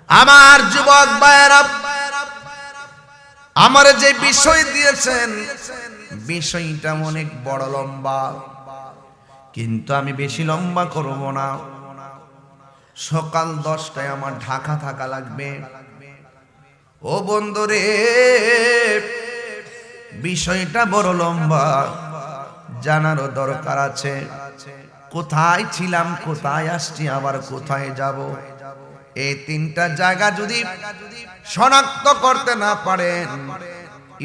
আমার যুবক ভাইরা, আমার যে বিষয় দিয়েছেন বিষয়টা অনেক বড় লম্বা, কিন্তু আমি বেশি লম্বা করব না। সকাল 10টায় আমার ঢাকা থাকা লাগবে। ও বন্ধুরে, বিষয়টা বড় লম্বা, জানারও দরকার আছে। কোথায় ছিলাম, কোথায় আসছি, আবার কোথায় যাব, এই তিনটা জায়গা যদি শনাক্ত করতে না পারেন,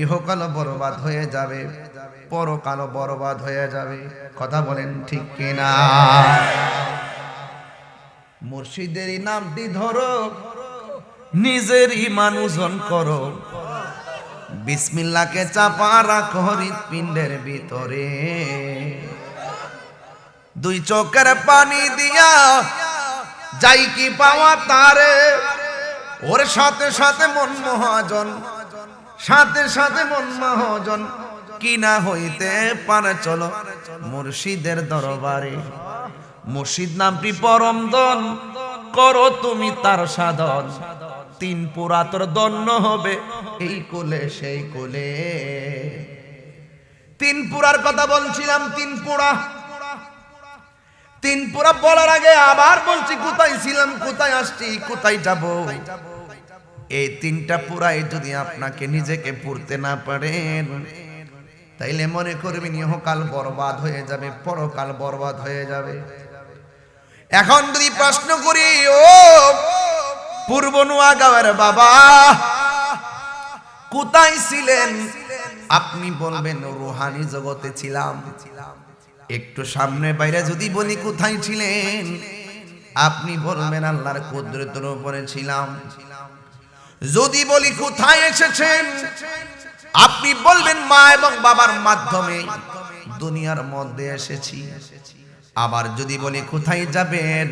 ইহকালও বরবাদ হয়ে যাবে, পরকালও বরবাদ হয়ে যাবে। কথা বলেন ঠিক কিনা? মুর্শিদেরই নামটি ধরো, নিজের ঈমান ওজন করো, বিসমিল্লাহকে চাপা রাখো হৃৎপিণ্ডের ভিতরে। দুই চোখের পানি দিয়া যাই কি পাওয়া তারে, ওর সাথে সাথে মন মহাজন, সাথে সাথে মন মহাজন, কিনা হইতে পারে চলো মুর্শিদের দরবারে। মুর্শিদ নামটি পরম ধন, করো তুমি তার সাধন, তিন পুরা তোর দন্য হবে এই কোলে সেই কোলে। তিন পুরার কথা বলছিলাম, তিন পুরা বলার আগে আবার বলছি কোথায় ছিলাম, কোথায় আসছি, কোথায় যাব। এই তিনটা পুরাই যদি আপনাকে নিজেকে পড়তে না পারেন, তাইলে মনে করবেন ইহকাল বরবাদ হয়ে যাবে, পরকাল বরবাদ হয়ে যাবে। এখন যদি প্রশ্ন করি, ও পূর্ব নোয়াগাঁওয়ের বাবা কোথায় ছিলেন? আপনি বলবেন রুহানি জগতে ছিলাম। একটু সামনে বাইরে যদি বলি কোথায় ছিলেন, আপনি বলবেন আল্লাহর কুদরতের উপরে ছিলাম। যদি বলি কোথায় এসেছেন, আপনি বলবেন মা এবং বাবার মাধ্যমে দুনিয়ার মধ্যে এসেছি। আবার যদি বলি কোথায় যাবেন,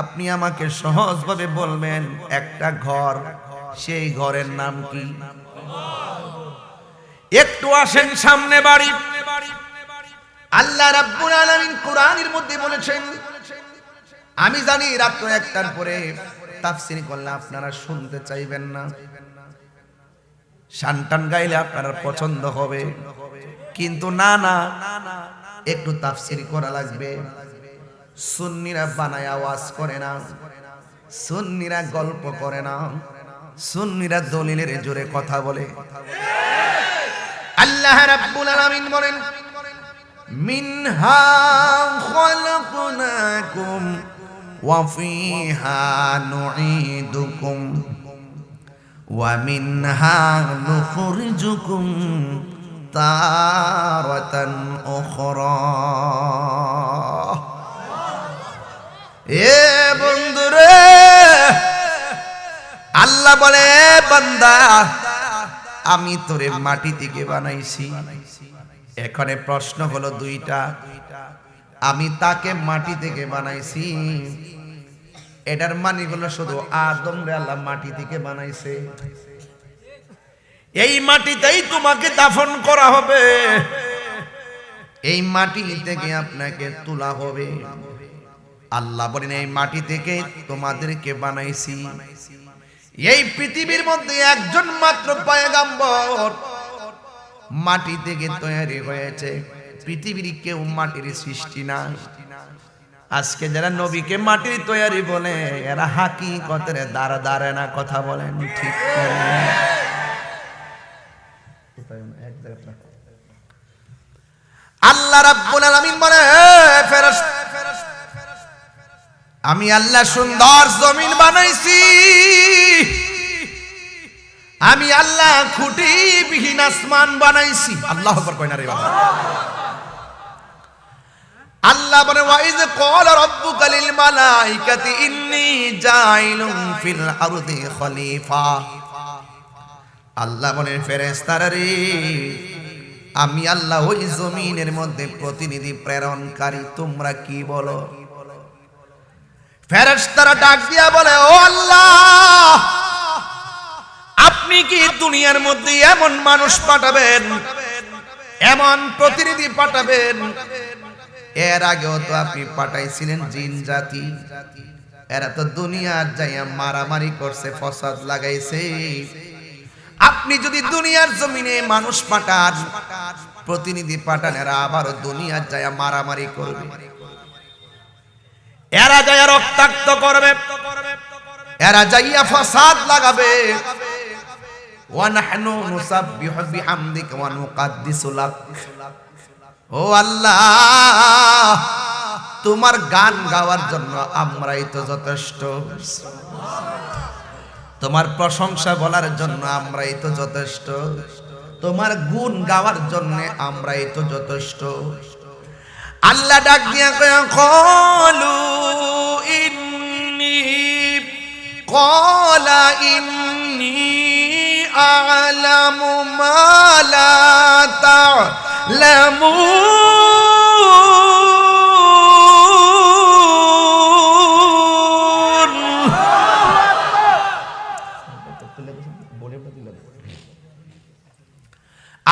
আপনি আমাকে সহজভাবে বলবেন একটা ঘর, সেই ঘরের নাম কি? একটু আসেন সামনে বাড়ি। আল্লাহ রাব্বুল আলামিন কোরআনের মধ্যে বলেছেন, আমি জানি রাত 1টার পরে তাফসীর করলে আপনারা শুনতে চাইবেন না, শানটান গাইলে আপনার পছন্দ হবে, কিন্তু না না, একটু তাফসীর করা লাগবে। সুন্নিরা বানায় আওয়াজ করে না, সুন্নিরা গল্প করে না, সুন্নিরা দলিলের জোরে কথা বলে। আল্লাহ রাব্বুল আলামিন বলেন, মিনহা খালাকনাকুম ওয়া ফিহা নুঈদুকুম ওয়া মিনহা নুখরিজুকুম তারাতান উখরা। এ বন্ধুরে, আল্লাহ বলে বান্দা আমি তোরে মাটি থেকে বানাইছি। এখানে প্রশ্ন হলো দুইটা, আমি তাকে মাটি থেকে বানাইছি, এটার মানে হলো শুধু আদম রে আল্লাহ মাটি থেকে বানাইছে, এই মাটিতেই তোমাকে দাফন করা হবে, এই মাটি থেকে আপনাকে তোলা হবে। আল্লাহ বলেন এই মাটি থেকে তোমাদেরকে বানাইছি। এই পৃথিবীর মধ্যে একজন মাত্র পয়গম্বর মাটি থেকে তৈরি হয়েছে, পৃথিবীর কেউ মাটির সৃষ্টি না। আজকে যারা নবীকে মাটির তৈরি বলে, এরা হাকিকতের দ্বারা দাঁড়ায় না। কথা বলেন ঠিক করে। আল্লাহ রাব্বুল আলামিন বলে, ফেরেশতা আমি আল্লাহ সুন্দর জমিন বানাইছি, আমি আল্লাহ খুঁটি বিহীন আসমান বানাইছি। আল্লাহু আকবার কয় না রে বাবা। আল্লাহ বলে, ওয়াইজ ক্বালা রাব্বুকা লিল মালাইকাতি ইন্নী জাইলুন ফিল আরদি খলিফা। আল্লাহ বলে ফেরেশতারা রে, আমি আল্লাহ ওই জমিনের মধ্যে প্রতিনিধি প্রেরণকারী, তোমরা কি বলো? ফেরেশতারা ডাক দিয়া বলে, ও আল্লাহ, আপনি কি দুনিয়ার মধ্যে এমন মানুষ পাঠাবেন, এমন প্রতিনিধি পাঠাবেন, এর আগেও তো আপনি পাঠাইছিলেন জিন জাতি, এরা তো দুনিয়ার যাইয়া মারামারি করছে, ফসাদ লাগাইছে। আপনি যদি দুনিয়ার জমিনে মানুষ পাঠান, প্রতিনিধি পাঠান, এরা আবারও দুনিয়ার যাইয়া মারামারি করবে, এরা যাইয়া রক্তাক্ত করবে, এরা যাইয়া ফসাদ লাগাবে। ওয়া নাহনু নুসাব্বিহু বিহামদিকা ওয়া নুকাদ্দিসু লাক। ও আল্লাহ, তোমার গান গাওয়ার জন্য আমরাই তো যথেষ্ট, তোমার প্রশংসা বলার জন্য আমরাই তো যথেষ্ট, তোমার গুণ গাওয়ার জন্য আমরাই তো যথেষ্ট। আল্লাহ ডাক দিয়া কয় ক্বালু ইন্নী ক্বালা ইন্নী আ'লামু মা লা তা'লামুন।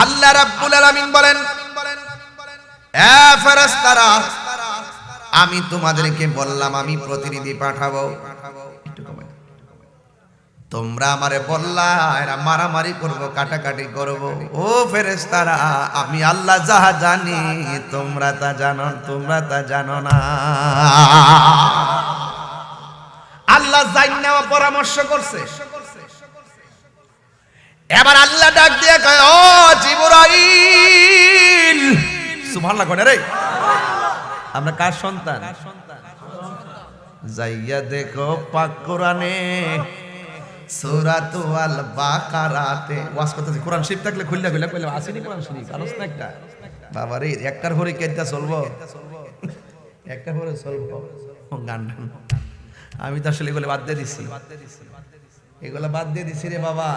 আল্লাহ রাব্বুল আলামিন বলেন, এ ফেরেশতারা, আমি তোমাদেরকে বললাম আমি প্রতিনিধি পাঠাবো, তোমরা আমারে বললা এরা মারামারি করব, কাটাকাটি করব। ও ফেরেশতারা, আমি আল্লাহ যাহা জানি তোমরা তা জানো, তোমরা তা জানো না। আল্লাহ জাইন্না পরামর্শ করছে। এবার আল্লাহ ডাক দিয়ে কয়, ও জিবরাইল, সুবহানাল্লাহ কয় রে, আমরা কার সন্তান? যাইয়া দেখো পাক কোরআনে সূরাতুল আল বাকারাতে ওয়াজ করতেছি। কোরআন শরীফ থাকলে খুললা খুললা কইলাম, আসেনি কোরআন শরীফ? আলোচ না একটা বাবা রে, একটার পরে কেইটা চলবো, একটার পরে চলবো গান। আমি তো আসলে এগুলো বাদ দিয়ে দিছি, এগুলো বাদ দিয়ে দিছি রে বাবা।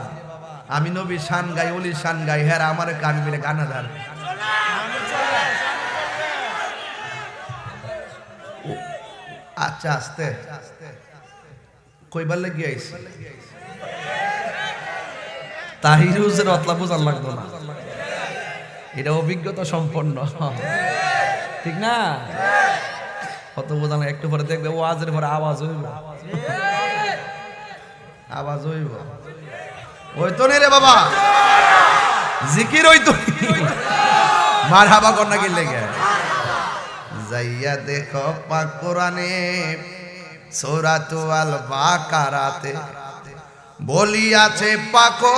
আমি নবীর শান গাই, ওলির শান গাই, হ্যাঁ আমার কান মিলে গানাদার। আচ্ছা, আস্তে কইবার লাগি আইছি, তাহিরুজের অতলা বোঝার লাগতো না, এটা অভিজ্ঞতা সম্পন্ন, ঠিক না? কত বোঝানো, একটু পরে দেখবে ওয়াজের পরে আওয়াজ হইব, আওয়াজ হইব, ওই তো নেই রে বাবা, জিকির ওই তো, মারহাবা কর না কি লেগে। যাইয়া দেখো পাক কোরআনে সূরাতুল আল বাকারাতে বলিয়াছে পাকো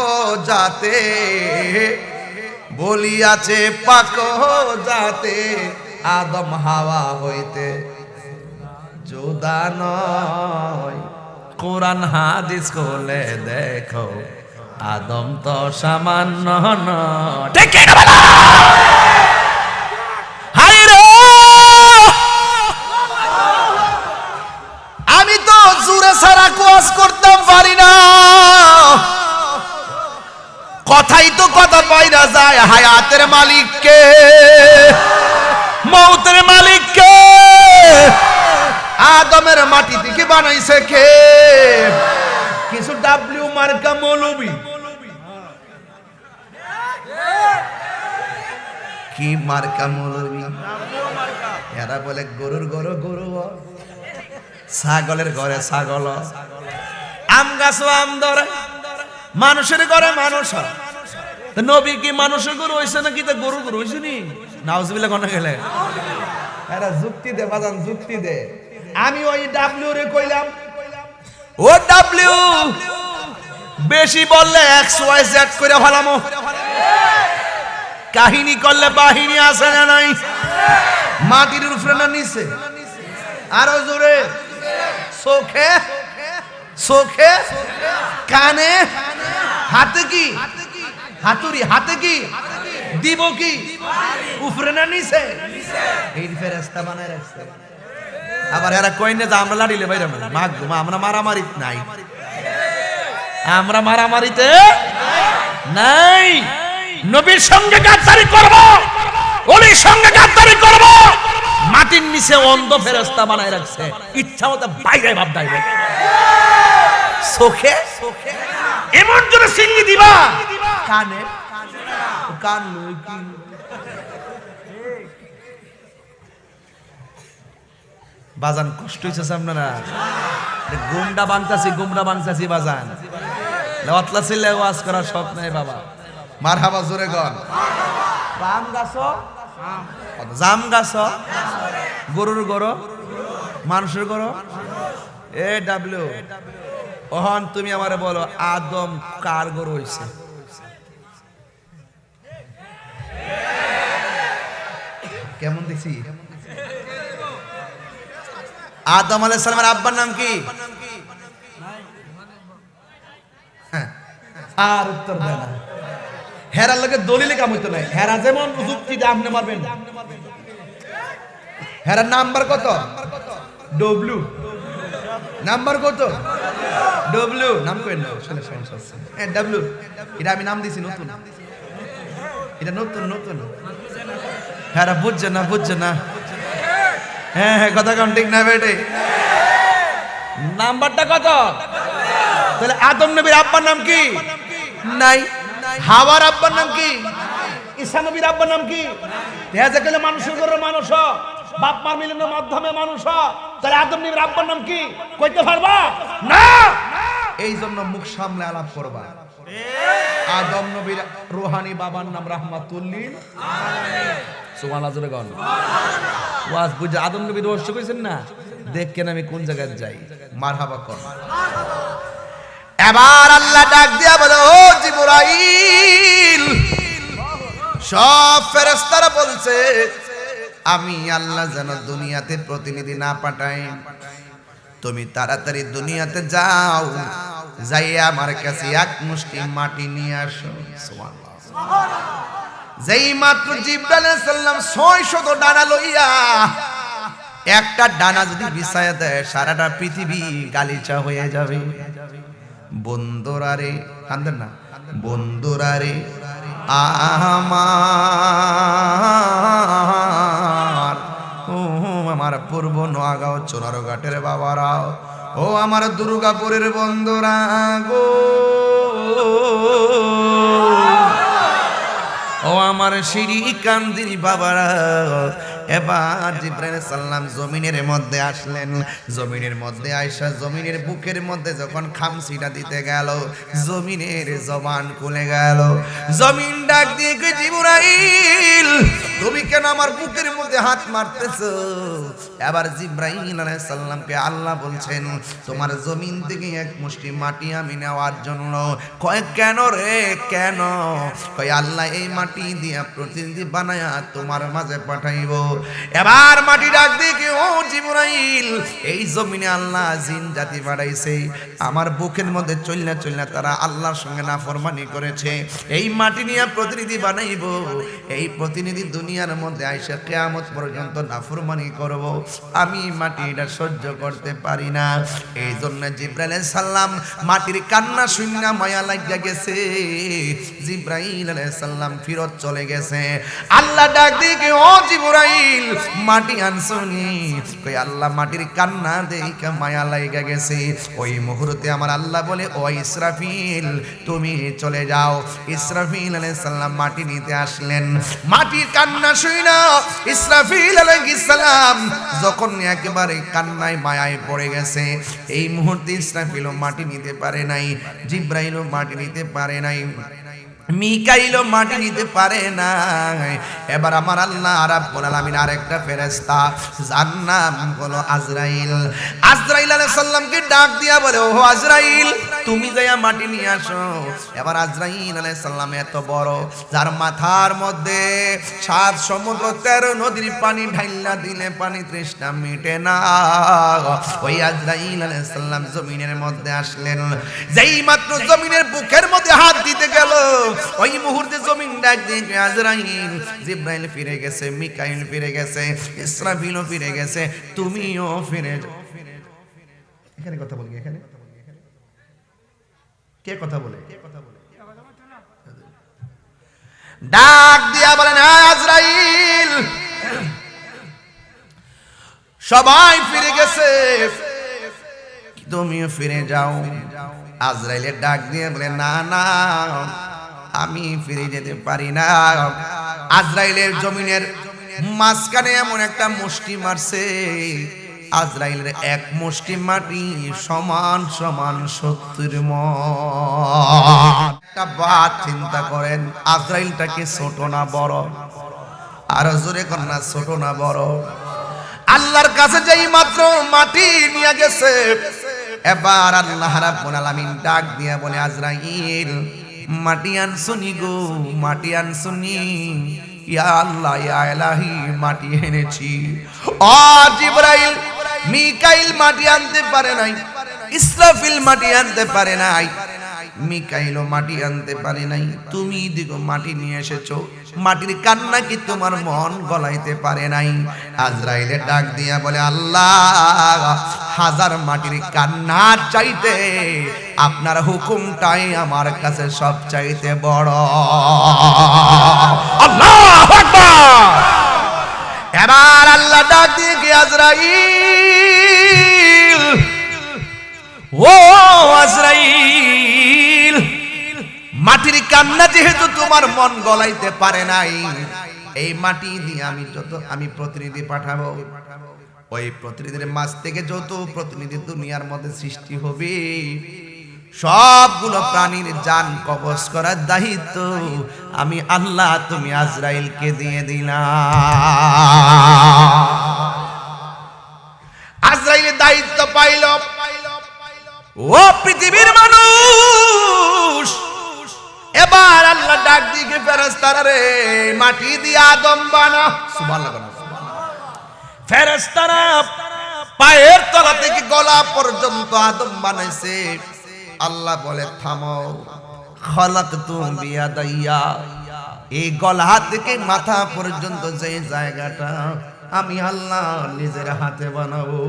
যাতে, বলিয়াছে পাকো যাতে আদম হাওয়া হইতে জুদা নয়। কোরআন হাদিস খুলে দেখো, আদম তো সামান্য নয়। ঠিক কি না বলো? হাই রে, আমি তো জোরে সারা কোয়াজ করতাম পারি না, কথাই তো কথা পাইরা যায়। হায়াতের মালিক কে, মৌতের মালিক কে, আদমের মাটি থেকে বানাইছে কে? কিছু ডাব্লিউ মার্কা মৌলবি, কি মার্কা মৌলবি, এরা বলে গরুর ঘরে গরু, ছাগলের ঘরে ছাগল, আম গাছ আম ধরে, মানুষের ঘরে মানুষ। নবী কি মানুষের গরু হইছে নাকি তা গরু গরু হইছে নি? নাউজুবিল্লাহ কোন গেলে এরা যুক্তি দে বাজান, যুক্তি দে। আমি ওই ডাব্লিউ রে কইলাম, ও ডাব্লিউ বেশি বললে এক্স ওয়াই জেড কইরা ফেলামো, কাহিনী করলে বাহিনী আছে না নাই? মাটির উপরে না নিচে? আরো জোরে, চোখে, চোখে, কানে, হাতে কি হাতুড়ি, হাতে কি দিব, কি উপরে না নিচে? এই ফেরেশতা বানায় রাখছে। আবার এরা কই না যে আমরা লাড়িলে বাইরে মাগ, আমরা মারামারি নাই, আমরা মারামারিতে নাই। নবীর সঙ্গে গাদ্দারি করব, ওলির সঙ্গে গাদ্দারি করব, মাটির নিচে অন্ধ ফেরেশতা বানায় রাখছে, ইচ্ছা মতো বাইরে ভাব দাইবে। চোখে এমন জোরে সিঙ্গি দিবা, কানে কান লই কি বাজান কষ্ট হইছে আপনারা গুমডা বাংতাছি বাজান লাওয়াতলা ছিলে ওয়াজ করার স্বপ্ন নাই বাবা মারহাবা জোরে গন রাম গাছ জাম গাছ গরুর গরু মানুষের গরু এ ডাব্লিউ ওহন তুমি আমারে বলো আদম কার গরু হইছে কেমন দেখছি আদম আলাইহিস সালামের আব্বার নাম কি আর উত্তর দেয় না হেরার লগে দলিলে কাম হইতো নাই হেরা যেমন যুক্তি দিয়ে আপনি মারবেন হেরার নাম্বার কত ডব্লিউ নাম্বার কত ডব্লিউ নাম কই না শুনে সমস্যা আছে ডব্লিউ এটা আমি নাম দিছি নতুন এটা নতুন হেরা বুঝছে না হ্যাঁ কথা কাউন্ট ঠিক না বেটে নাম্বারটা কত তাহলে আদম নবীর আব্বার নাম কি নাই হাওয়ার আব্বার নাম কি ঈসা নবীর আব্বার নাম কি হেজাকেলে মানুষের ঘরে মানুষ বাপ মার মিলনের মাধ্যমে মানুষ তাহলে আদম নবীর আব্বার নাম কি কইতে পারবা না এই জন্য মুখ সামলে আলাপ করবা আদম নবীর রূহানি বাবার নাম রাহমাতুল লিল আলামিন সুবহানাল্লাহ জোরে গান ওয়াজ বুঝে আদম নবীর রহস্য কইছেন না দেখেন আমি কোন জায়গায় যাই মারহাবা কর এবার আল্লাহ ডাক দিয়া বলে ও জিবরাইল সব ফেরেশতারা বলছে আমি আল্লাহ যেন দুনিয়াতে প্রতিনিধি না পাঠাই তুমি তাড়াতাড়ি দুনিয়াতে যাও যাইয়া আমার কাছে এক মুষ্টি মাটি নিয়ে আসো সুবহানাল্লাহ যেই মাত্র জিবরাইল আলাইহিস সালাম 600 ডানা লইয়া একটা ডানা যদি বিছায়া দেয় সারাটা পৃথিবী গালিচা হয়ে যাবে বন্ধুরা রে কান্দেন না বন্ধুরা রে আমার পূর্ব নোয়াগাঁও চোনারঘাটের বাবারা ও আমার দুর্গাপুরের বন্ধুরা গো ও আমার সিঁড়ি কান্দির বাবারা এবার জিবরাইল সাল্লাম জমিনের মধ্যে আসলেন জমিনের মধ্যে আয়েশা জমিনের বুকের মধ্যে যখন খামসিটা দিতে গেল জমিনের জবান খুলে গেল জমিন ডাক দিয়ে কই জিবরাইল তুমি কেন আমার বুকের মধ্যে হাত মারতেছো এবার জিবরাইল আলাইহিস সালামকে আল্লাহ বলছেন তোমার জমিন থেকে এক মুষ্টি মাটি আমি নেওয়ার জন্য কয় কেন রে কেন কয় আল্লাহ এই মাটি দিয়া প্রতিনিধি বানায়া তোমার মাঝে পাঠাইবো এবার মাটি ডাক দিয়ে কি ও জিবরাইল এই জমিনে আল্লাহ জিন জাতি বাড়াইছে আমার বুকের মধ্যে চলনা তারা আল্লাহর সঙ্গে নাফরমানি করেছে এই মাটি নিয়ে প্রতিনিধি বানাইবো এই প্রতিনিধি দুনিয়ার মধ্যে আইসা কিয়ামত পর্যন্ত নাফরমানি করব আমি মাটিটা সহ্য করতে পারি না এই জন্য জিবরাইল আলাইহিস সালাম মাটির কান্না শুননা মায়া লাগিয়া গেছে জিবরাইল আলাইহিস সালাম ফিরত চলে গেছে আল্লাহ ডাক দিয়ে কি ও জিবরাইল মাটি আনছনি কই আল্লাহ মাটির কান্না দেখে মায়া লাগা গেছে ওই মুহূর্তে আমার আল্লাহ বলে ও ইসরাফিল তুমি চলে যাও ইসরাফিল আলাইহিস সালাম মাটি নিতে আসলেন মাটির কান্না শুইনা ইসরাফিল আলাইহিস সালাম যখন একেবারে কান্নায় মায়ায় পড়ে গেছে এই মুহূর্তে ইসরাফিলও মাটি নিতে পারে নাই জিবরাইলও মাটি নিতে পারে নাই মিকাইলও মাটি নিতে পারে না এবার আমার আল্লাহ রাব্বুল আলামিন আরেকটা ফেরেশতা যার নাম হলো আজরাইল আলাইহিস সালামকে ডাক দিয়া বলে ও আজরাইল তুমি যাইয়া মাটি নিয়ে আসো এবার আজরাইল আলাইহিস সালাম এত বড় যার মাথার মধ্যে 7 সমুদ্র 13 নদীর পানি ঢাইলা দিলে পানি তৃষ্ণা মিটে না ওই আজরাইল আলাইহিস সালাম জমিনের মধ্যে আসলেন যেই মাত্র জমিনের বুকের মধ্যে হাত দিতে গেল ওই মুহূর্তে জমিন ডাক দিয়ে আজরাইল জিবরাইল ফিরে গেছে মিকাইল ফিরে গেছে ইসরাফিলও ফিরে গেছে তুমিও ফিরে যাও এখানে কথা বলি এখানে কে কথা বলে ডাক দিয়া বলেন আজরাইল সবাই ফিরে গেছে তুমিও ফিরে যাও আজরাইলের ডাক দিয়ে বলে না না আমি ফিরে যেতে পারি না আজরাইলের জমিনের মাঝখানে এমন একটা মুষ্টি মারছে আজরাইলের এক মুষ্টি মাটি সমান সমান 70 মণ। একটা বাত চিন্তা করেন, আজরাইলটাকে ছোট না বড়? আর জোরে কন্যা, ছোট না বড়? আল্লাহর কাছে যেই মাত্র মাটি নিয়ে গেছে, এবার আল্লাহ রাব্বুল আলামিন ডাক দিয়া বলে, আজরাইল মাটি আনছুনি গো, মাটি আনছুনি? ইয়া আল্লাহ ইয়া ইলাহি, মাটি এনেছি। ও জিবরাইল, মিকাইল মাটি আনতে পারে নাই, ইসরাফিল মাটি আনতে পারে নাই, মিকাইলও মাটি আনতে পারে নাই, তুমি দিগো মাটি নিয়ে এসেছো। মাটির কান্না কি তোমার মন গলাইতে পারে নাই? আজরাইলে ডাক দিয়া বলে, আল্লাহ হাজার মাটির কান্না চাইতে আপনার হুকুমটাই আমার কাছে সব চাইতে বড়। আল্লাহু আকবার। এবার আল্লাহ ডাক দিয়ে কি, আজরাইল, ও আজরাইল, মাটির কান্না যেহেতু তোমার মন গলাইতে পারে নাই, এই মাটি দিয়ে আমি প্রতিনিধি পাঠাবো। ওই প্রতিনিধির মাঝ থেকে যত প্রতিনিধি দুনিয়ার মধ্যে সৃষ্টি হবে, সবগুলো প্রাণীর জান কবজ করার দায়িত্ব আমি আল্লাহ তুমি আজরাইলকে দিয়ে দিলাম। আজরাইলের দায়িত্ব পাইল। ও পৃথিবীর মানুষ, এবার আল্লাহ ডাক দিয়ে ফেরেশতারা, রে মাটি দিয়ে আদম বানা। সুবহানাল্লাহ। ফেরেশতারা পায়ের তলা থেকে গলা পর্যন্ত আদম বানাইছে। আল্লাহ বলে, থামো, খালাকতু বিয়াদাইয়া, এই গলা থেকে মাথা পর্যন্ত যে জায়গাটা আমি আল্লাহ নিজের হাতে বানাবো।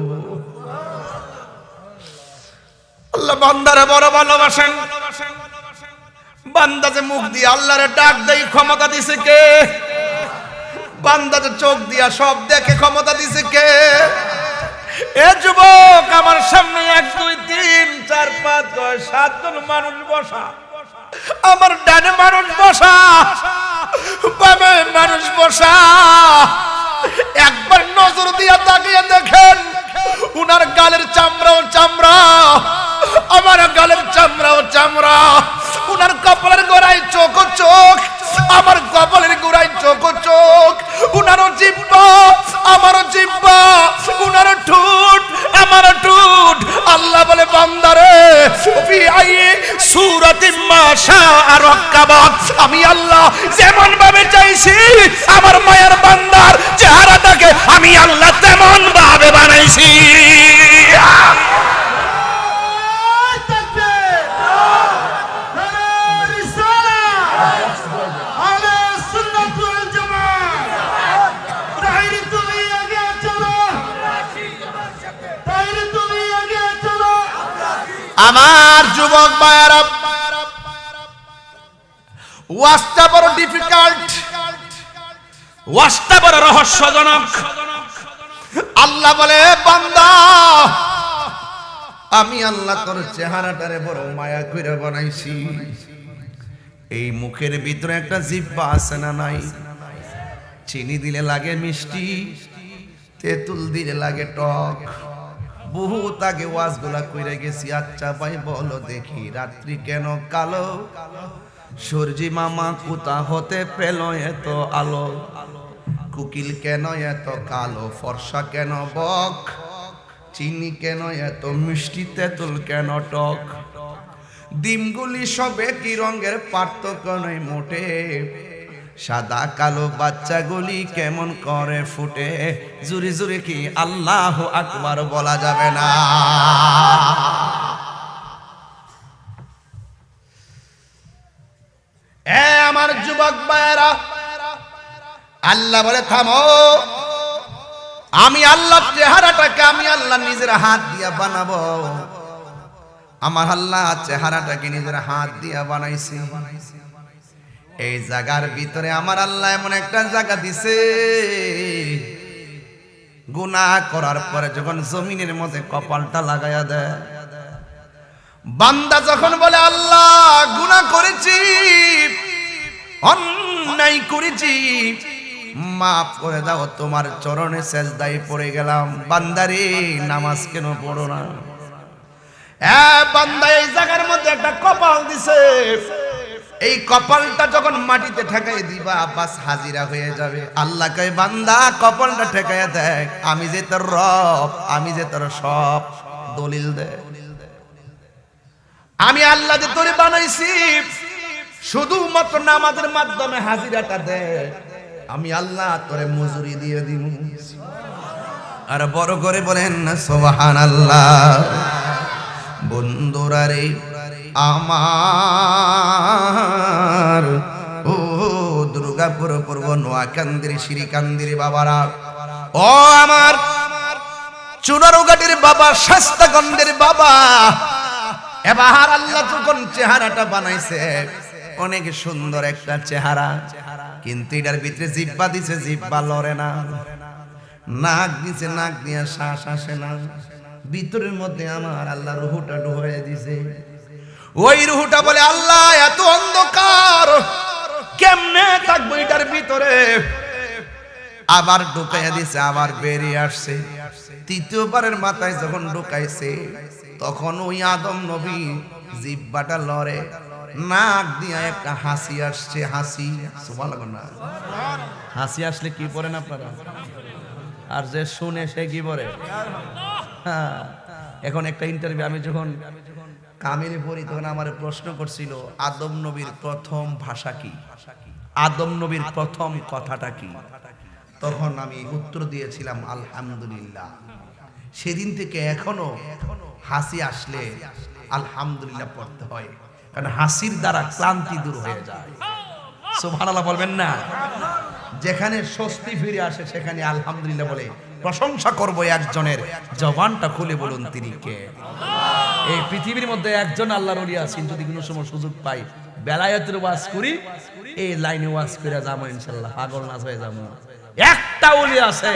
আল্লাহ বান্দারে বড় ভালোবাসেন। বান্দা যে মুখ দিয়ে আল্লাহরে ডাক দেই, ক্ষমতা দিছে কে? বান্দা যে চোখ দিয়া সব দেখে, ক্ষমতা দিছে কে? এ যুবক, আমার সামনে 1 2 3 4 5 6 7 জন মানুষ বসা। আমার ডানে মানুষ বসা, বামে মানুষ বসা। একবার নজর দিয়া তাকিয়ে দেখেন, উনার গালের চামড়াও চামড়া, আমার গালের চামড়াও চামড়া। উনার কপালের গোড়ায় চোখ চোখ, আমার কপালের গোড়ায় চোখ চোখ। উনারও জিহ্বা, আমারও জিহ্বা। উনারও ঠোঁট, আমারও ঠোঁট। আল্লাহ বলে, বান্দারে ফি আই সূরাতিন মা শাআ রাক্কাবাক, আমি আল্লাহ যেমন ভাবে চাইছি আমার মায়ের বান্দার চেহারাটাকে আমি আল্লাহ তেমন ভাবে বানাইছি। আমার যুবক ভাইরা, ওয়াজটা বড় ডিফিকাল্ট, ওয়াজটা বড় রহস্যজনক। আল্লাহ বলে, বান্দা আমি আল্লাহ তোর চেহারাটারে বড় মায়া কইরা বানাইছি। এই মুখের ভিতরে একটা জিহ্বা আছে না নাই? চিনি দিলে লাগে মিষ্টি, তেঁতুল দিলে লাগে টক। বহুত আগে ওয়াজগুলা কইরা গেছি। আচ্ছা ভাই বলো দেখি, রাত্রি কেন কালো? সূর্যি মামা কোথা হতে পেল এত আলো? কুকিল কেন এত কালো? ফর্সা কেন বক? চিনি কেন এত মিষ্টি? তেঁতুল কেন টক? ডিমগুলি সবে কি রঙের, পার্থক্য নেই মোটে। সাদা কালো বাচ্চাগুলি কেমন করে ফুটে? জুরি জুরি কি আল্লাহু আকবার বলা যাবে না? এ আমার যুবক ভাইরা, আল্লাহ বলে, থামো, আমি আল্লাহর চেহারাটাকে আমি আল্লাহ নিজের হাত দিয়া বানাবো। আমার আল্লাহ চেহারাটাকে নিজের হাত দিয়া বানাইছি। এই জায়গার ভিতরে আমার আল্লাহ এমন একটা জায়গা দিছে, গুনাহ করার পরে যখন জমিনের মধ্যে কপালটা লাগায়া দেয়, বান্দা যখন বলে আল্লাহ গুনাহ করেছি, অন্যায় করেছি, মাফ করে দাও, তোমার চরণে সেজদায় পড়ে গেলাম। বান্দারে নামাজ কেন পড়ো না? বান্দা এই জায়গার মধ্যে একটা কপাল দিছে, এই কপালটা যখন মাটিতে ঠেকাই দিবা বাস হাজিরা হয়ে যাবে। আল্লাহ কয় বান্দা কপালটা ঠেকাইয়া দেখ, আমি যে তোর রব, আমি যে তোর সব, দলিল দে। আমি আল্লাহ যে তোরে বানাইছি, শুধুমাত্র নামাজের মাধ্যমে হাজিরাটা দে, আমি আল্লাহ তোরে মজুরি দিয়ে দিব। আর বড় করে বলেন না সুবহানাল্লাহ। বন্ধুরা রে আমার, ও দুর্গাপুর পূর্ব নোয়াকান্দির শ্রীকান্দির বাবারা, ও আমার চুনারুঘাটের বাবা, শাস্তাগঞ্জের বাবা, এবার আল্লাহ যখন চেহারাটা বানাইছে অনেক সুন্দর একটা চেহারা, কিন্তু এটার ভিতরে জিহ্বা দিছে, জিহ্বা লড়ে না। নাক দিছে, নাক দিয়ে শ্বাস আসে না। ভিতরের মধ্যে আমার আল্লাহ রুহুটা ঢুকাইয়া দিছে। ওই রুহুটা বলে আল্লাহ এত অন্ধকার কেমনে থাকবো এটার ভিতরে। আবার ঢুকাইয়া দিছে, আবার বেরিয়ে আসছে। তৃতীয়বারের মাথায় যখন ঢুকাইছে তখন ওই আদম নবী জিহ্বাটা লড়ে, নাক দিয়া একটা হাসি আসছে। হাসি সুবহানাল্লাহ না, হাসি আসলে কি পড়েন আপনারা? আর যে শুনে সে কি পড়ে? এখন একটা ইন্টারভিউ আমি যখন কামিলে পড়ি তখন আমার প্রশ্ন করছিল আদম নবীর প্রথম ভাষা কি, আদম নবীর প্রথম কথাটা কি? তখন আমি উত্তর দিয়েছিলাম আলহামদুলিল্লাহ। সেদিন থেকে এখনো হাসি আসলে আলহামদুলিল্লাহ পড়তে হয়, কারণ হাসির দ্বারা ক্লান্তি দূর হয়ে যায়। সুবহানাল্লাহ বলবেন না? যেখানে স্বস্তি ফিরে আসে সেখানে আলহামদুলিল্লাহ বলে প্রশংসা করব একজনের। জবানটা খুলে বলুন তিনি কে? এই পৃথিবীর মধ্যে একজন আল্লাহর ওলি আছেন, যদি কোনো সময় সুযোগ পাই বেলায়েতের ওয়াজ করি, এই লাইনে ওয়াজ করে যাবো ইনশাআল্লাহ, পাগল না হয়ে যাবো। একটা ওলি আছে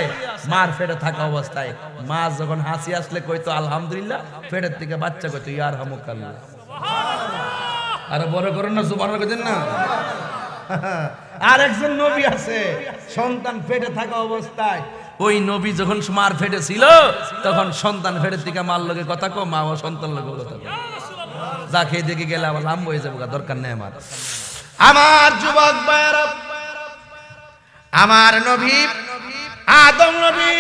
মার পেটে থাকা অবস্থায় মা যখন হাসি আসলে কইতো আলহামদুলিল্লাহ, পেটের থেকে বাচ্চা কইতো ইয়ারহামুকাল্লাহ। আর বড় করুন না, সুবহানাল্লাহ কইতেন না? আর একজন নবী আছে সন্তান পেটে থাকা অবস্থায়, ওই নবী যখন মার পেটে ছিল তখন সন্তান পেটের থেকে মার লগে কথা কো, মা ও সন্তান লগে কথা কো। যা খেয়ে দেখে গেলে আবার লাম্ব হয়ে যাবে, দরকার নেই আমার। আমার যুবক ভাইরা, আমার নবী আদম নবী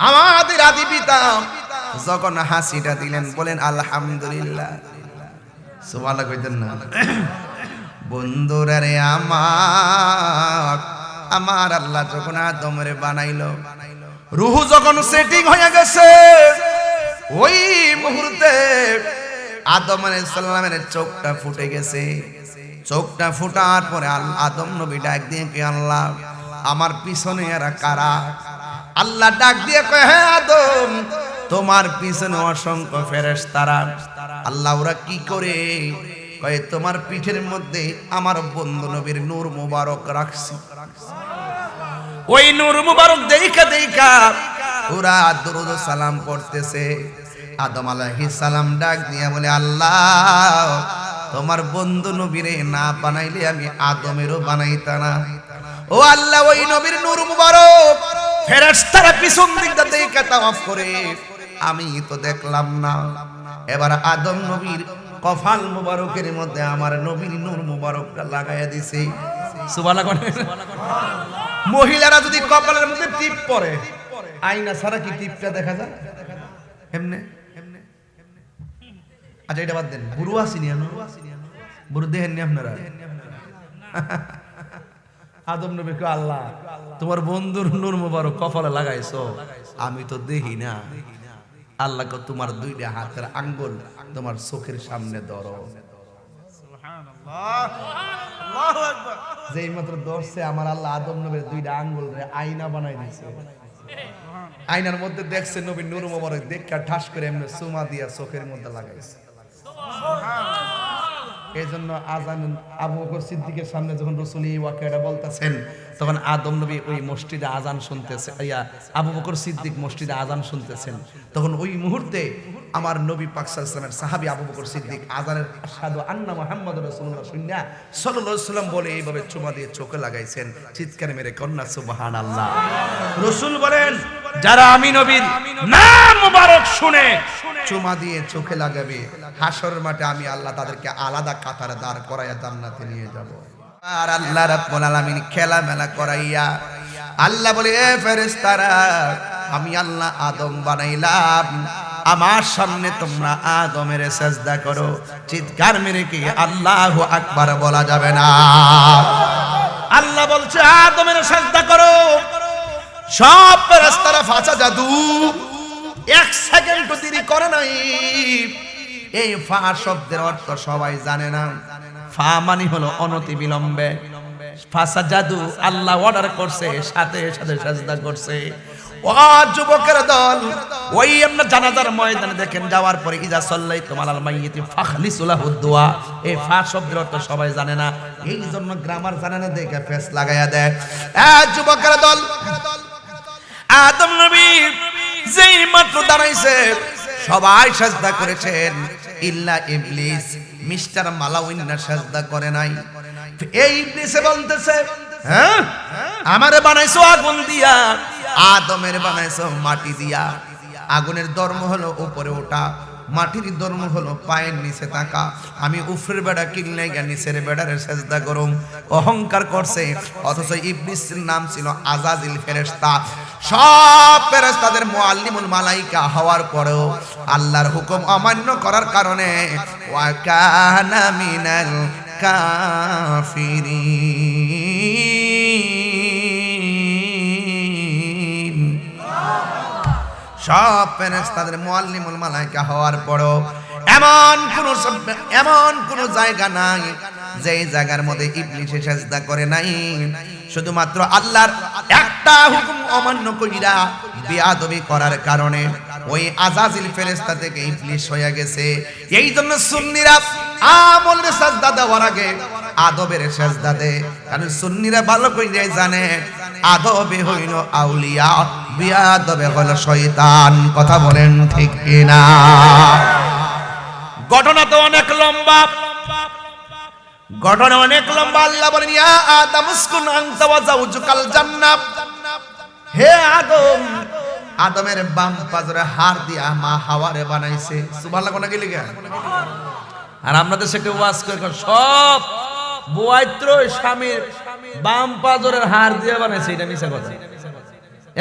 আমাদের আদি পিতা যখন হাসিটা দিলেন বলেন আলহামদুলিল্লাহ। সুবহানাল্লাহ কইতেন না? বন্ধুরা রে আমার আল্লাহ যখন আদমরে বানাইলো, রূহ যখন সেটিং হয়ে গেছে, ওই মুহূর্তে আদম আলাইহিস সালামের চোখটা ফুটে গেছে। চোখটা ফুটার পরে আদম নবী ডাক দিয়ে কে আল্লাহ আমার পিছনে এরা কারা? আল্লাহ ডাক দিয়ে কয় হে আদম তোমার পিছনে অসংখ্য ফেরেশতারা। আল্লাহ ওরা কি করে? কয় তোমার পিঠের মধ্যে আমার বন্ধু নবীর নূর মুবারক রাখছি। ওই নূর মুবারক দেইখা ওরা দরুদ ও সালাম পড়তেছে। আদম আলাইহিস সালাম ডাক দিয়ে বলে আল্লাহ তোমার বন্ধু নবীরে না বানাইলে আমি আদমেরও বানাইতা না। ও আল্লাহ ওই নবীর নূর মুবারক ফেরেশতারা পিছন দিক দিয়ে দেইখা তাওয়াফ করে, আমি তো দেখলাম না। এবার আদম নবীর কফাল মুবারকের মধ্যে আমার নবীর নূর মুবারকটা লাগাইয়া দিছে। সুবহানাল্লাহ। মহিলারা যদি কপালের মধ্যে টিপ পরে, আয়না ছাড়া কি টিপটা দেখা যায়? এমনে আচ্ছা এটা বাদ দেন, বুড়ো আসিনি বুড়ো দেখেননি আপনারা? আদম নবী কে আল্লাহ তোমার বন্ধুর নূর মুবারক কপালে লাগাইছো, আমি তো দেখি না। আল্লাহ কে তোমার দুইটা হাতের আঙ্গুল তোমার চোখের সামনে ধরো। যেই মাত্র ধরছে আমার আল্লাহ আদম নবীর দুইটা আঙ্গুল আয়না বানাই দিয়েছে। আয়নার মধ্যে দেখছে নবীর নূর মুবারক, দেখা ঠাস করে এমনি চুমা দিয়া চোখের মধ্যে লাগাইছে। এই জন্য আজান আবু বকর সিদ্দিকের সামনে যখন রাসূল এই ওয়াকিয়াটা বলতেছেন, তখন আদম নবী ওই মসজিদে আজান শুনতেছে, আবু বকর সিদ্দিক মসজিদে আজান শুনতেছেন। তখন ওই মুহূর্তে আমার নবী পাক সাল্লাল্লাহু আলাইহি ওয়াসাল্লামের সাহাবী আবু বকর সিদ্দিক আজানের আশহাদু আন্না মুহাম্মাদুর রাসূলুল্লাহ শুনিয়া সাল্লাল্লাহু আলাইহি ওয়াসাল্লাম বলে এইভাবে চুমা দিয়ে চোখে লাগাইছেন, চিৎকার মেরে কন্যা সুবহানাল্লাহ। রাসূল বলেন, যারা আমি নবীর নাম মুবারক শুনে চুমা দিয়ে চোখে লাগাবে, হাসরের মাঠে আমি আল্লাহ তাদেরকে আলাদা কাতারে দাঁড় করাইয়া জান্নাতে নিয়ে যাব। আর আল্লাহ রাব্বুল আলামিন খেলা মেলা করাইয়া আল্লাহ বলে, এ ফেরেশতারা, আমি আল্লাহ আদম বানাইলাম, আমার সামনে তোমরা আদমের সিজদা করো। চিৎকার মেরে কি আল্লাহু আকবার বলা যাবে না? আল্লাহ বলছে আদমের সিজদা করো। সব ফেরেশতারা ফাঁসা জাদু, এক সেকেন্ড দেরি করে নাই। এই ফা শব্দের অর্থ সবাই জানে না। ফা মানে হলো অনতি বিলম্বে। ফাঁসা জাদু আল্লাহ অর্ডার করছে, সাথে সাথে সিজদা করছে। ও যুবকের দল, ওই আমরা জানাজার ময়দানে দেখেন যাওয়ার পরে ইজা সাল্লাইতুম আলাল মাইয়িতি ফাখলিসু লাহু দুআ, এই ফা শব্দের অর্থ সবাই জানে না, এই জন্য গ্রামার জানে না দেখে ফেস লাগায়া দেয়। যুবকের দল, আদম নবী যেই মাত্র দাঁড়াইছে সবাই সিজদা করেছেন, ইল্লা ইবলিস মিস্টার মালাউইন্না সিজদা করে নাই। এই ইবলিসে বলতেছে, হ্যাঁ আমারে বানাইছো আগুন দিয়া, আদমের বানাইছো মাটি দিয়া। আগুনের ধর্ম হলো উপরে ওঠা, মাটির ধর্ম হলো পায়ের নিচে থাকা। আমি উপরের বেড়া কিনলে গিয়ে নিচের বেড়ারে সিজদা করুম, অহংকার করছে। অথচ ইবলিসের নাম ছিল আজাজিল ফেরেশতা। সব ফেরেশতাদের মুআল্লিমুল মালাইকা হওয়ার পরেও আল্লাহর হুকুম অমান্য করার কারণে ওয়া কানা মিনাল কাফিরিন, সব ফেরেশতাদের মুআল্লিমুল মালাইকা হওয়ার পরেও এমন কোন জায়গা নাই যেই জায়গার মধ্যে ইবলিস সিজদা করে নাই। শুধুমাত্র আল্লাহর একটা হুকুম অমান্য কইরা বেয়াদবি করার কারণে ওই আজাজিল ফেরেশতা থেকে ইবলিস হয়ে গেছে। এই জন্য সুন্নিরা আমলের সিজদা দেওয়ার আগে আদবের সিজদা দেয়, কারণ সুন্নিরা ভালো করে জানে আদবে হইল আউলিয়া, বেয়াদবে হলো শয়তান। কথা বলেন ঠিক কিনা? ঘটনা তো অনেক লম্বা, ঘটনা অনেক লম্বা। আল্লাহ বলেন, ইয়া আদম উসকুন আনতা ওয়া যাওজুকাল জান্নাহ, হে আদম, আদমের বাম পাজরে হাড় দিয়া মা হাওয়ারে বানাইছে। সুবহানাল্লাহ কোনা গেলি গা? আর আমরা দেশে কেউ ওয়াজ করে সব বুয়াইত্র স্বামীর বাম পাজরের হাড় দিয়ে বানাইছে, এটা মিছা কথা।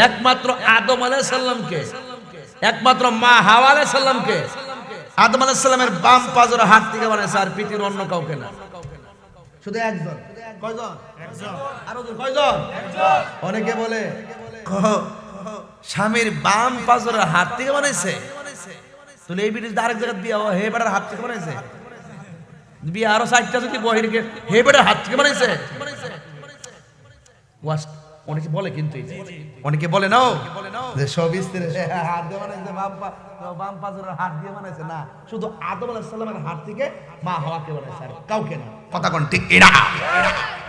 একমাত্র আদম আলাইহিস সালামকে, একমাত্র মা হাওয়া আলাইহিস সালামকে আদম আলাইহিস সালামের বাম পাজরের হাড় থেকে বানাইছে, আর পৃথিবীর অন্য কাউকে না। শুধু একজন। কয়জন? একজন। আর কয়জন? একজন। অনেকে বলে স্বামীর বাম পাজরের হাত থেকে বানাইছে, তাহলে এই বিদেশ আরেক জায়গায় বিয়া হে বেটার হাত থেকে বানাইছে, বিয়া আরো 60টা যদি বহিরকে হে বেটার হাত থেকে বানাইছে। অনেকে বলে, কিন্তু অনেকে বলে না যে সব স্ত্রী হাত দিয়ে বানাইছে, বাম পাজরের হাত দিয়ে বানাইছে না, শুধু আদম আলাইহিস সালামের হাত থেকে মা হাওয়াকে বানাইছে, আর কাউকে না। কথা কোন ঠিক কিনা?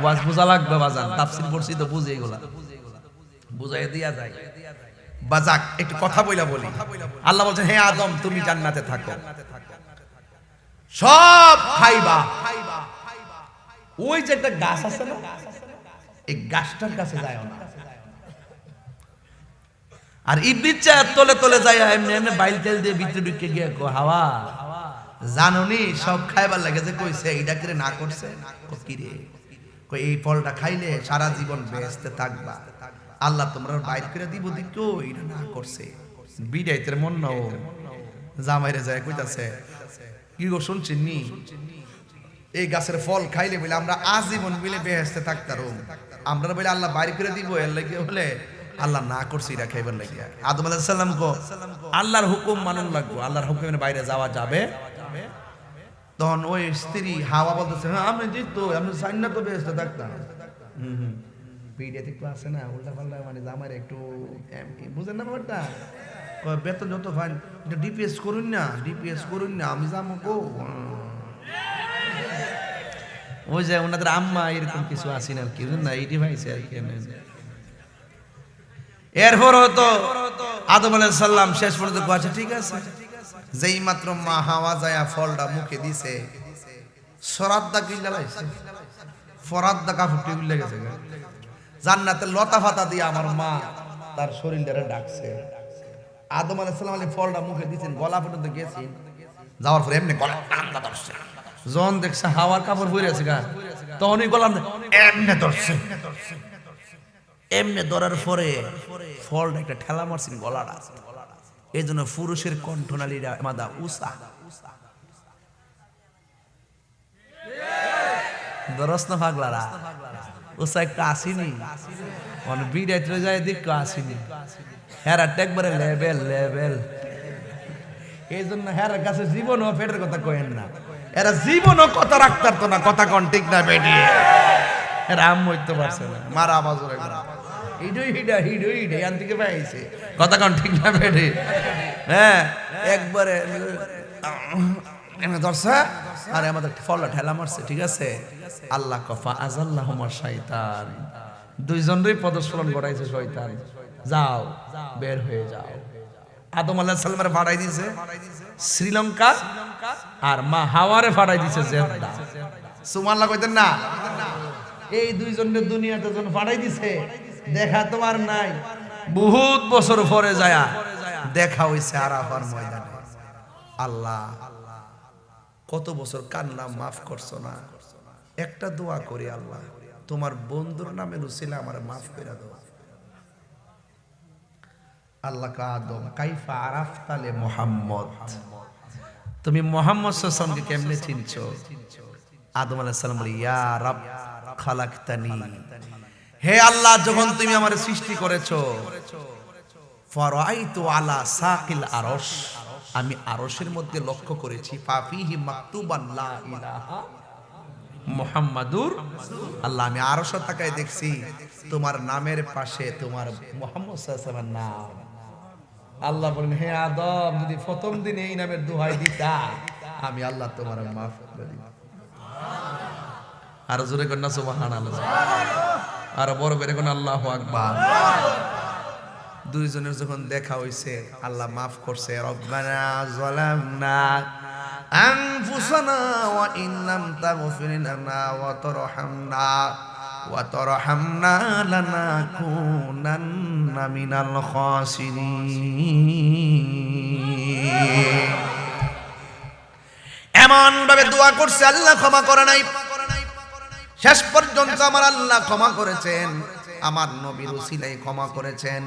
ওয়াজ বুঝা লাগবে বাজান, তাফসীর পড়ছি তো বুঝে এগুলা বুঝাই দিয়া যায়। বাজাক একটু কথা বইলা বলি। আল্লাহ বলছেন, হে আদম তুমি জান্নাতে থাকো, সব খাইবা। ওই যে একটা গাছ আছে না, এই গাছটার কাছে যায় না। আর ইবলিস তলে তলে যায়, এমনি এমনি বাইল তেল দিয়ে ভিতরে ঢুকে গিয়ে হাওয়া জানুনি সব খাইবার লাগে যে কইছে, এইটা করে না করছে কি রে, কই এই ফলটা খাইলে সারা জীবন বেহেশতে থাকবা, আল্লাহ তোমরা বাইর করে দিব দিকো, এটা না করছে। বিদাইতের মন নাও জামাইরে যায় কইতাছে, কি গো শুনছেন নি, এই গাছের ফল খাইলে বলে আমরা আজীবন মিলে বেহেশতে থাকতাম, আমরা বলে আল্লাহ বাইর করে দিব, এর লাগে বলে আল্লাহ না করছে এটা খাইবার লাগে। আদম আলাইহিস সালাম কো আল্লাহর হুকুম মানন লাগবে, আল্লাহর হুকুমের বাইরে যাওয়া যাবে। তখন ওই স্ত্রী হাওয়া বলতেছে, হ্যাঁ আমি জিততো, আমি সাইন্না তো বেহেশতে থাকতাম। বিডিতে ক্লাসে না উল্টা পাল্টা মানে জামাই একটু বুঝেন না ব্যাপারটা, বেতন যত ফাইন ডিপিএস করুন না, ডিপিএস করুন না, আমি যাবো গো। ওই যে ওনাদের আম্মা এরকম কিছু আসেন আর কি, না এইটি ভাইছে আর কি। এরপর তো আদম আলাইহিস সালাম শেষ পর্যন্ত কয়েছে ঠিক আছে, যেই মাত্র মা হাওয়া যায় ফলটা মুখে দিছে, সরাদ্দা কিল্লা লাইছে, ফরাদ্দা কাপড়টি উল্লে গেছে, জান্নাতের লতা ফাতা দিয়ে আমার মা তার শরীরটারে ডাকছে। আদম আলাইহিস সালাম আলী ফলটা মুখে দিয়েছেন, গলা পর্যন্ত গেছেন, যাওয়ার পরে এমনি গলা টানটা ধরছে, যখন দেখছে হাওয়ার কাপড় পরে আছে গা, তখন ওই গলা এমনি ধরছে, এমনি ধরার পরে ফলটা একটা ঠেলা মারছেন গলাটা। এই জন্য পুরুষের কণ্ঠনালীরা মাদা উষা দরস না পাগলারা, উষা একটা আসেনি, মানে বিড়াইতে যায় দেখো আসেনি, হেরা একবারে লেভেল লেভেল। এই জন্য হেরার কাছে জীবনও পেটের কথা কয়েন না, এরা জীবনও কথা রাখতে পারতো না, কথা কন ঠিক না বেটি, এরা আম হইতে পারছে না, মারা আওয়াজ ওরে হিডই হিডা হিডই হিডে আন থেকে পাইছে, কথা কন ঠিক না বেটি। হ্যাঁ একবারে এনে ধরছে আর আমাদের ফলটা ঠেলা মারছে, ঠিক আছে। আল্লাহ কফা আজাল্লাহুমা শাইতান, দুইজনেরই পদস্খলন ঘটাইছে শয়তান, যাও বের হয়ে যাও। আদম আলাইহিস সালামের ফাড়াই দিয়েছে শ্রীলঙ্কা, আর মা হাওয়ারে ফাড়াই দিয়েছে জেদ্দা। সুবহানাল্লাহ কইতেন না? এই দুইজনের দুনিয়াতে যখন ফাড়াই দিছে, দেখা তোমার নাই, বহুত বছর পরে যায় দেখা হইছে আরাফার ময়দানে। আল্লাহ কত বছর কান্না, মাফ করছো না, একটা দোয়া করি আল্লাহ তোমার বন্ধুর নামে রুসিলা আমার মাফ করে দাও। আল্লাহ কা আদম কাইফা আরাফতালে মুহাম্মদ, তুমি মুহাম্মদ সাল্লাল্লাহু আলাইহি ওয়াসাল্লামকে কেমনে চিনছো? আদম আলাইহিস সালাম বলে ইয়া রব খালাকতানি, হে আল্লাহ যখন তুমি আমার সৃষ্টি করেছো, ফারাইতু আলা সাকিল আরশ, আমি আরশের মধ্যে লক্ষ্য করেছি, ফাফিহি মাকতুবান লা ইলাহা মুহাম্মাদুর, আল্লাহ আমি আরশে তাকায় দেখছি তোমার নামের পাশে তোমার মুহাম্মদ সাল্লাল্লাহু আলাইহি ওয়াসাল্লামের নাম। আল্লাহ বলেন হে আদম যদি প্রথম দিন এই নামের দোহাই দিতা, আমি আল্লাহ তোমার মাফ করে দিব। আর জোরে কন্যা সুবহানাল্লাহ, আর বড় করে কোন আল্লাহু আকবার। দুইজনের যখন দেখা হইছে, আল্লাহ মাফ করছে, রব্বানা যালামনা আনফুসানা ওয়া ইন লাম তাগফির লানা ওয়া তারহামনা লানাকুনান্না মিনাল খাসিরিন। এমন ভাবে দোয়া করছে, আল্লাহ ক্ষমা করে নাই, শেষ পর্যন্ত আমার আল্লাহ ক্ষমা করেছেন, আমার নবীর উসিলায় ক্ষমা করেছেন।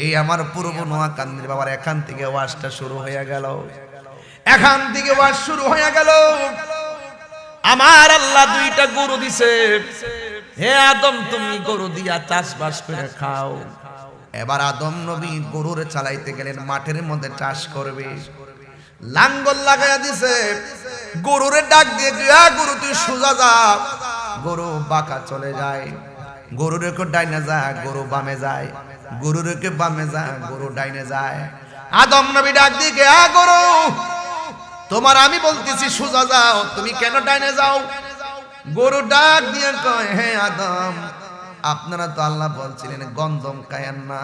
এই আমার পূর্ব নোয়াকান্দির বাবার এখান থেকে ওয়াজটা শুরু হয়ে গেল, এখান থেকে ওয়াজ শুরু হয়ে গেল। আমার আল্লাহ দুইটা গরু দিছে, হে আদম তুমি গরু দিয়া চাষবাস করে খাও। এবার আদম নবী গরুর চালাইতে গেলেন, মাঠের মধ্যে চাষ করবে, লাঙ্গল লাগাইয়া দিছে, গরুরে ডাক দিয়ে গরু তুই সোজা যা, গরু বাঁকা চলে যায়, গরুর একটু ডাইনে যায়, গরু বামে যায়, গরুর একটু বামে যায়, গরু ডাইনে যায়। আদম নবী ডাক দিয়ে গরু তোমার আমি বলতেছি সোজা যাও, তুমি কেন ডাইনে যাও? গরু ডাক দিয়ে কয় হে আদম, আপনারা তো আল্লাহ বলছিলেন গন্ধম খায়েন না,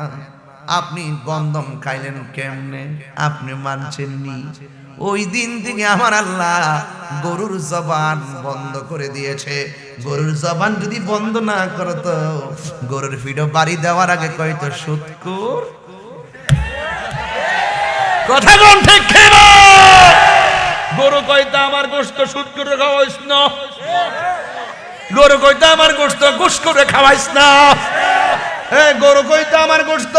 আপনি গন্ধম খাইলেন কেমনে? আপনি মানছেননি। ওই দিন থেকে আমার আল্লাহ গরুর জবান বন্ধ করে দিয়েছে। গরুর জবান যদি বন্ধ না করতো, গরুর ফিডো বাড়ি দেওয়ার আগে কয়তো সুৎকুর কথা কোন ঠিক খেলো। গরু কয়তা আমার গোশত সুদ করে খাওয়াইস না, গরু কয়তা আমার গোশত ঘুষ করে খাওয়াইস না, গরু কয়তা আমার গোশত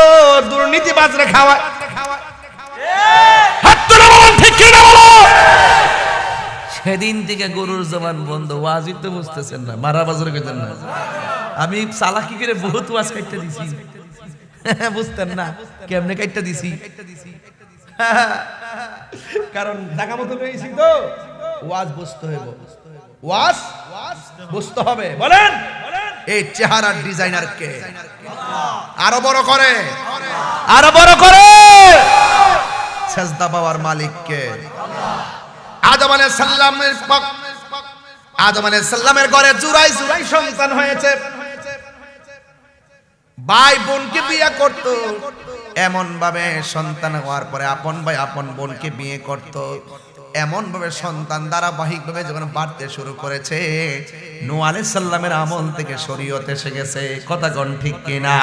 দুর্নীতি বাজরে খাওয়ায়। সেদিন থেকে গরুর জবান বন্ধ। ওয়াজই তো বুঝতেছেন না, মারা বাজারে কইতেন না। আমি চালাকি করে বহুত ওয়াজ কাটতে দিছি, বুঝতেন না কেমনে কাটতে দিছি, কারণ টাকা মতো পেয়েছি তো। ওয়াজ বুঝতে হবে, ওয়াজ বুঝতে হবে। বলেন এই চেহারার ডিজাইনার কে? আরো বড় করে, আরো বড় করে সেজদা পাওয়ার মালিক কে? আদম আলাইহিস সালামের আদম আলাইহিস সালামের ঘরে জুরাই জুরাই সন্তান হয়েছে। ভাই বোনকে বিয়ে করত, এমন ভাবে সন্তান হওয়ার পরে আপন ভাই আপন বোনকে বিয়ে করত, এমন ভাবে সন্তান ধারাবাহিক ভাবে যখন বাড়তে শুরু করেছে, নূহ আলাইহিস সালামের আমল থেকে শরীয়ত এসে গেছে। কথা কোন ঠিক কিনা?